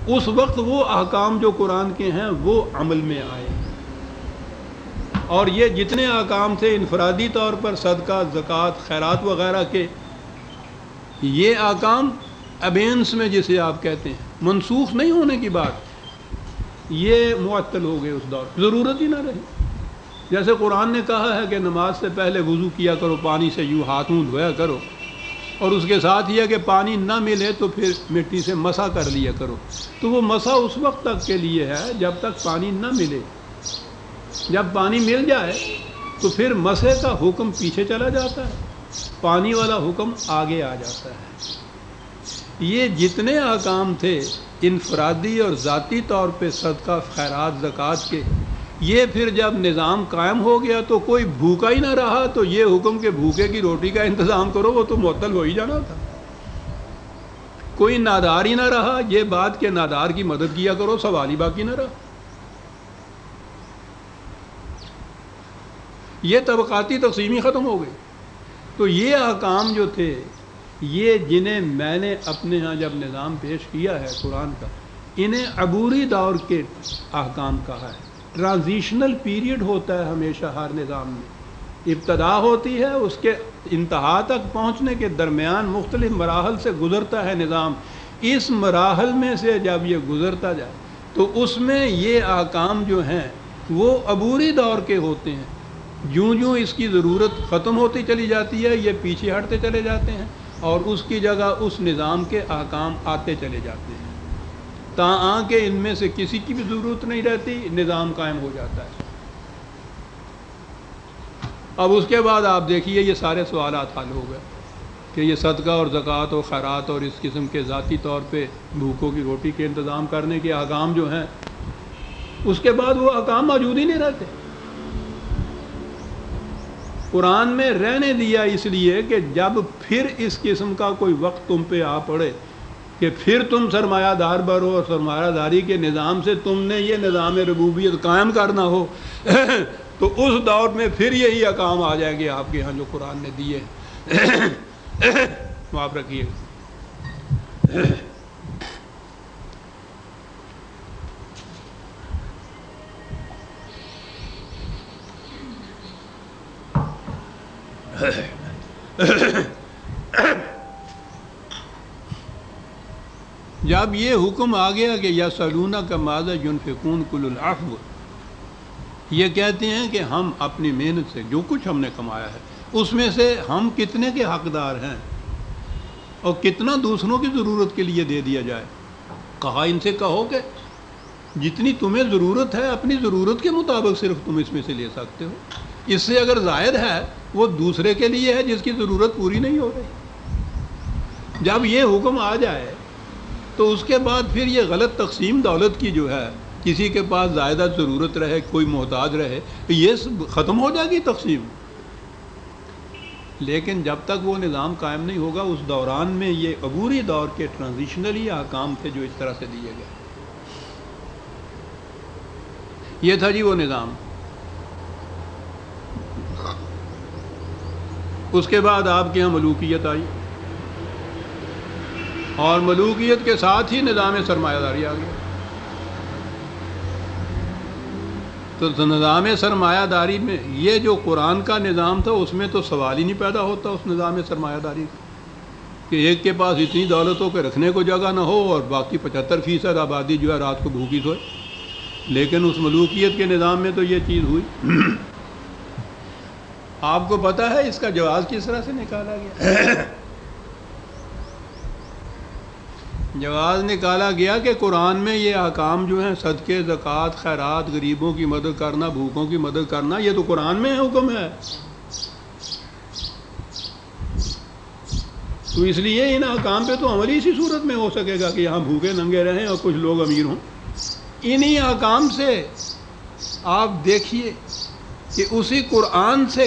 اس وقت وہ احکام جو قرآن کے ہیں وہ عمل میں آئے. اور یہ جتنے احکام تھے انفرادی طور پر صدقہ، زکوٰۃ، خیرات وغیرہ کے، یہ احکام ابینس میں جسے آپ کہتے ہیں منسوخ نہیں ہونے کی بات، یہ معطل ہو گئے اس دور، ضرورت ہی نہ رہی. جیسے قرآن نے کہا ہے کہ نماز سے پہلے وضو کیا کرو، پانی سے یوں ہاتھ منہ دھویا کرو، اور اس کے ساتھ یہ کہ پانی نہ ملے تو پھر مٹی سے مسح کر لیا کرو. تو وہ مسح اس وقت تک کے لیے ہے جب تک پانی نہ ملے. جب پانی مل جائے تو پھر مسح کا حکم پیچھے چلا جاتا ہے، پانی والا حکم آگے آ جاتا ہے. یہ جتنے احکام تھے انفرادی اور ذاتی طور پہ صدقہ، خیرات، زکوٰۃ کے، یہ پھر جب نظام قائم ہو گیا تو کوئی بھوکا ہی نہ رہا، تو یہ حکم کہ بھوکے کی روٹی کا انتظام کرو وہ تو معطل ہو ہی جانا تھا. کوئی نادار ہی نہ رہا، یہ بات کہ نادار کی مدد کیا کرو سوال ہی باقی نہ رہا. یہ طبقاتی تقسیم ہی ختم ہو گئی. تو یہ احکام جو تھے، یہ جنہیں میں نے اپنے ہاں جب نظام پیش کیا ہے قرآن کا، انہیں عبوری دور کے احکام کہا ہے. ٹرانزیشنل پیریڈ ہوتا ہے ہمیشہ ہر نظام میں، ابتدا ہوتی ہے، اس کے انتہا تک پہنچنے کے درمیان مختلف مراحل سے گزرتا ہے نظام. اس مراحل میں سے جب یہ گزرتا جائے تو اس میں یہ احکام جو ہیں وہ عبوری دور کے ہوتے ہیں. جوں جوں اس کی ضرورت ختم ہوتی چلی جاتی ہے یہ پیچھے ہٹتے چلے جاتے ہیں، اور اس کی جگہ اس نظام کے احکام آتے چلے جاتے ہیں، تاں کہ ان میں سے کسی کی بھی ضرورت نہیں رہتی، نظام قائم ہو جاتا ہے. اب اس کے بعد آپ دیکھیے یہ سارے سوالات حل ہو گئے کہ یہ صدقہ اور زکوٰۃ و خیرات اور اس قسم کے ذاتی طور پہ بھوکوں کی روٹی کے انتظام کرنے کے احکام جو ہیں، اس کے بعد وہ احکام موجود ہی نہیں رہتے. قرآن میں رہنے دیا اس لیے کہ جب پھر اس قسم کا کوئی وقت تم پہ آ پڑے کہ پھر تم سرمایہ دار بنو اور سرمایہ داری کے نظام سے تم نے یہ نظام ربوبیت قائم کرنا ہو تو اس دور میں پھر یہی احکام آ جائیں گے آپ کے ہاں جو قرآن نے دیے. معاف رکھیے. جب یہ حکم آ گیا کہ یسألونک ماذا ينفقون قل العفو، یہ کہتے ہیں کہ ہم اپنی محنت سے جو کچھ ہم نے کمایا ہے اس میں سے ہم کتنے کے حقدار ہیں اور کتنا دوسروں کی ضرورت کے لیے دے دیا جائے. کہا ان سے کہو کہ جتنی تمہیں ضرورت ہے اپنی ضرورت کے مطابق صرف تم اس میں سے لے سکتے ہو، اس سے اگر زائد ہے وہ دوسرے کے لیے ہے جس کی ضرورت پوری نہیں ہو رہی. جب یہ حکم آ جائے تو اس کے بعد پھر یہ غلط تقسیم دولت کی جو ہے، کسی کے پاس زائدہ ضرورت رہے کوئی محتاج رہے، یہ ختم ہو جائے گی تقسیم. لیکن جب تک وہ نظام قائم نہیں ہوگا اس دوران میں یہ عبوری دور کے ٹرانزیشنلی احکام تھے جو اس طرح سے دیے گئے. یہ تھا جی وہ نظام. اس کے بعد آپ کے یہاں ملوکیت آئی، اور ملوکیت کے ساتھ ہی نظام سرمایہ داری آ گیا. تو نظام سرمایہ داری میں یہ جو قرآن کا نظام تھا اس میں تو سوال ہی نہیں پیدا ہوتا اس نظام سرمایہ داری کا کہ ایک کے پاس اتنی دولت ہو کہ رکھنے کو جگہ نہ ہو اور باقی 75% آبادی جو ہے رات کو بھوکی سوئے. لیکن اس ملوکیت کے نظام میں تو یہ چیز ہوئی. آپ کو پتہ ہے اس کا جواز کس طرح سے نکالا گیا؟ جواز نکالا گیا کہ قرآن میں یہ احکام جو ہیں صدقے، زکوٰۃ، خیرات، غریبوں کی مدد کرنا، بھوکوں کی مدد کرنا، یہ تو قرآن میں حکم ہے. تو اس لیے ان احکام پہ تو عمل اسی صورت میں ہو سکے گا کہ یہاں بھوکے ننگے رہیں اور کچھ لوگ امیر ہوں. انہی احکام سے آپ دیکھیے کہ اسی قرآن سے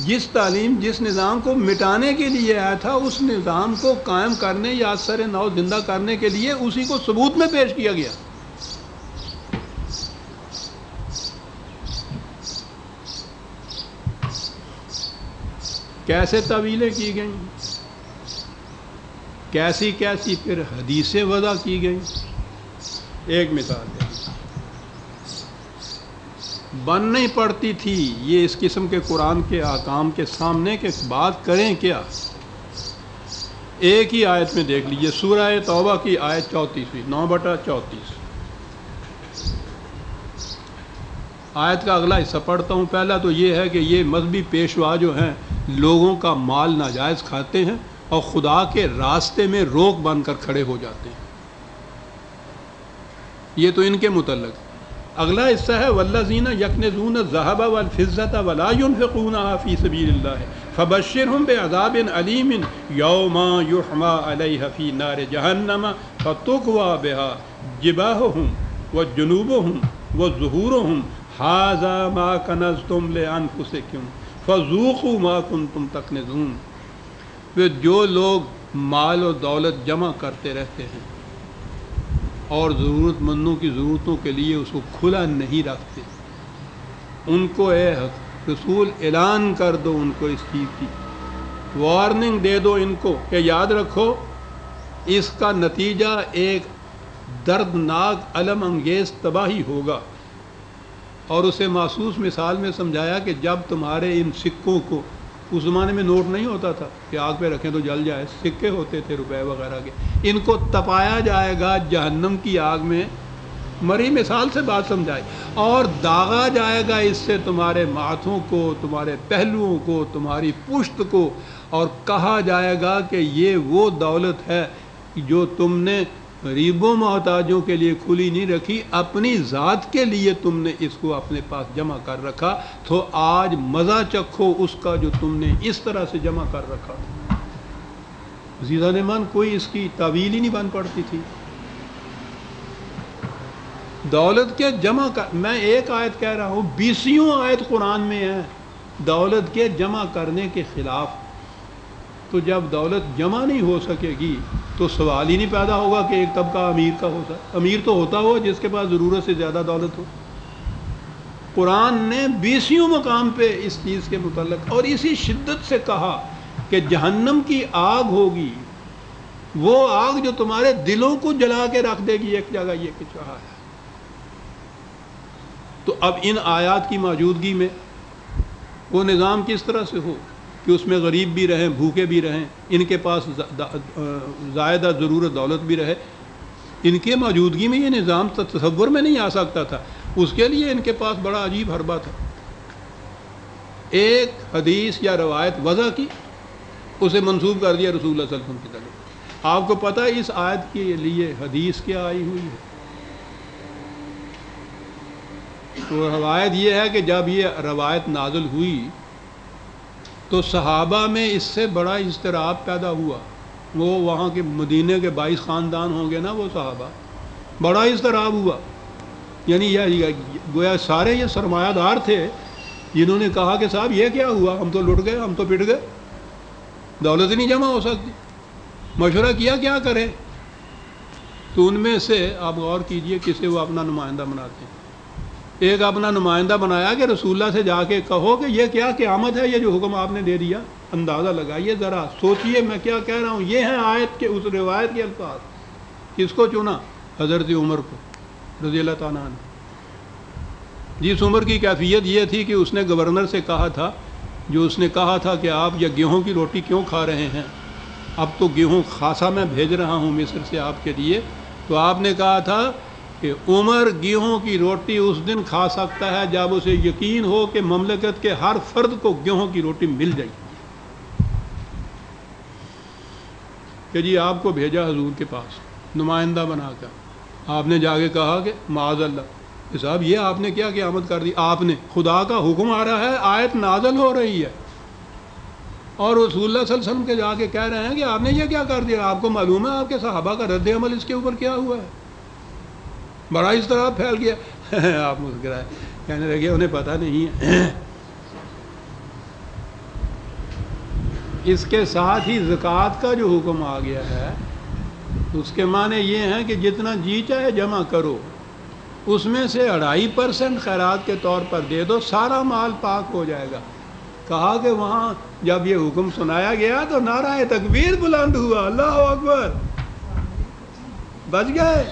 جس تعلیم جس نظام کو مٹانے کے لیے آیا تھا اس نظام کو قائم کرنے یا سر نو زندہ کرنے کے لیے اسی کو ثبوت میں پیش کیا گیا. کیسے تعویلیں کی گئیں، کیسی کیسی پھر حدیثیں وضع کی گئیں، ایک مثال ہے، بن نہیں پڑتی تھی یہ اس قسم کے قرآن کے احکام کے سامنے کہ بات کریں کیا. ایک ہی آیت میں دیکھ لیجئے، سورہ توبہ کی آیت 34، 9/34. آیت کا اگلا حصہ پڑھتا ہوں. پہلا تو یہ ہے کہ یہ مذہبی پیشوا جو ہیں لوگوں کا مال ناجائز کھاتے ہیں اور خدا کے راستے میں روک بن کر کھڑے ہو جاتے ہیں. یہ تو ان کے متعلق. اگلا حصہ ہے والذین یکنزون الذھب والفضة ولا ينفقونها فی سبیل اللہ فبشرهم بعذاب علیم یوم یحمى علیہ فی نار جہنم فتکوی بها جباہهم وجنوبهم وظہورهم ھذا ما کنزتم لانفسکم فذوقوا ما کنتم تکنزون. جو لوگ مال و دولت جمع کرتے رہتے ہیں اور ضرورت مندوں کی ضرورتوں کے لیے اس کو کھلا نہیں رکھتے، ان کو اے رسول اعلان کر دو ان کو اس چیز کی، وارننگ دے دو ان کو کہ یاد رکھو اس کا نتیجہ ایک دردناک الم انگیز تباہی ہوگا. اور اسے محسوس مثال میں سمجھایا کہ جب تمہارے ان سکوں کو، اس زمانے میں نوٹ نہیں ہوتا تھا کہ آگ پہ رکھیں تو جل جائے، سکے ہوتے تھے روپے وغیرہ کے، ان کو تپایا جائے گا جہنم کی آگ میں. مری مثال سے بات سمجھائی. اور داغا جائے گا اس سے تمہارے ماتھوں کو، تمہارے پہلوؤں کو، تمہاری پشت کو، اور کہا جائے گا کہ یہ وہ دولت ہے جو تم نے غریبوں محتاجوں کے لیے کھلی نہیں رکھی، اپنی ذات کے لیے تم نے اس کو اپنے پاس جمع کر رکھا، تو آج مزہ چکھو اس کا جو تم نے اس طرح سے جمع کر رکھا. عزیزان من، کوئی اس کی تعویل ہی نہیں بن پڑتی تھی. دولت کے جمع کر، میں ایک آیت کہہ رہا ہوں، 20 آیت قرآن میں ہے دولت کے جمع کرنے کے خلاف. تو جب دولت جمع نہیں ہو سکے گی تو سوال ہی نہیں پیدا ہوگا کہ ایک طبقہ امیر کا ہوتا ہے. امیر تو ہوتا ہو جس کے پاس ضرورت سے زیادہ دولت ہو. قرآن نے 20 مقام پہ اس چیز کے متعلق اور اسی شدت سے کہا کہ جہنم کی آگ ہوگی، وہ آگ جو تمہارے دلوں کو جلا کے رکھ دے گی ایک جگہ. یہ کچھ رہا ہے. تو اب ان آیات کی موجودگی میں وہ نظام کس طرح سے ہو کہ اس میں غریب بھی رہیں، بھوکے بھی رہیں، ان کے پاس زائدہ ضرورت دولت بھی رہے. ان کے موجودگی میں یہ نظام تصور میں نہیں آ سکتا تھا. اس کے لیے ان کے پاس بڑا عجیب حربہ تھا. ایک حدیث یا روایت وضع کی، اسے منسوب کر دیا رسول اللہ صلی اللہ علیہ وسلم کی طرف. آپ کو پتہ ہے اس آیت کے لیے حدیث کیا آئی ہوئی ہے؟ تو روایت یہ ہے کہ جب یہ روایت نازل ہوئی تو صحابہ میں اس سے بڑا اضطراب پیدا ہوا. وہ وہاں کے مدینے کے 22 خاندان ہوں گے نا وہ صحابہ، بڑا اضطراب ہوا. یعنی یہ گویا سارے یہ سرمایہ دار تھے جنہوں نے کہا کہ صاحب یہ کیا ہوا، ہم تو لٹ گئے، ہم تو پٹ گئے، دولت ہی نہیں جمع ہو سکتی. مشورہ کیا کیا کریں. تو ان میں سے آپ غور کیجئے کسے وہ اپنا نمائندہ بناتے ہیں. ایک اپنا نمائندہ بنایا کہ رسول اللہ سے جا کے کہو کہ یہ کیا قیامت ہے، یہ جو حکم آپ نے دے دیا. اندازہ لگائیے ذرا، سوچئے میں کیا کہہ رہا ہوں. یہ ہیں آیت کے اس روایت کے الفاظ. کس کو چنا؟ حضرت عمر کو رضی اللہ تعالیٰ عنہ. جس عمر کی کیفیت یہ تھی کہ اس نے گورنر سے کہا تھا، جو اس نے کہا تھا کہ آپ یہ گیہوں کی روٹی کیوں کھا رہے ہیں، اب تو گیہوں خاصا میں بھیج رہا ہوں مصر سے آپ کے لیے. تو آپ نے کہا تھا کہ عمر گیہوں کی روٹی اس دن کھا سکتا ہے جب اسے یقین ہو کہ مملکت کے ہر فرد کو گیہوں کی روٹی مل جائے. کہ جی آپ کو بھیجا حضور کے پاس نمائندہ بنا کر. آپ نے جا کے کہا کہ معاذ اللہ کہ صاحب یہ آپ نے کیا قیامت کر دی. آپ نے، خدا کا حکم آ رہا ہے، آیت نازل ہو رہی ہے، اور رسول اللہ صلی اللہ علیہ وسلم کے جا کے کہہ رہے ہیں کہ آپ نے یہ کیا کر دیا. آپ کو معلوم ہے آپ کے صحابہ کا رد عمل اس کے اوپر کیا ہوا ہے. بڑا اس طرح پھیل گیا. آپ مسکرائے، کہنے لگے انہیں پتہ نہیں ہے. اس کے ساتھ ہی زکوٰۃ کا جو حکم آ گیا ہے اس کے معنی یہ ہیں کہ جتنا جی چاہے جمع کرو، اس میں سے 2.5% خیرات کے طور پر دے دو، سارا مال پاک ہو جائے گا. کہا کہ وہاں جب یہ حکم سنایا گیا تو نعرہ تکبیر بلند ہوا، اللہ اکبر، بچ گئے.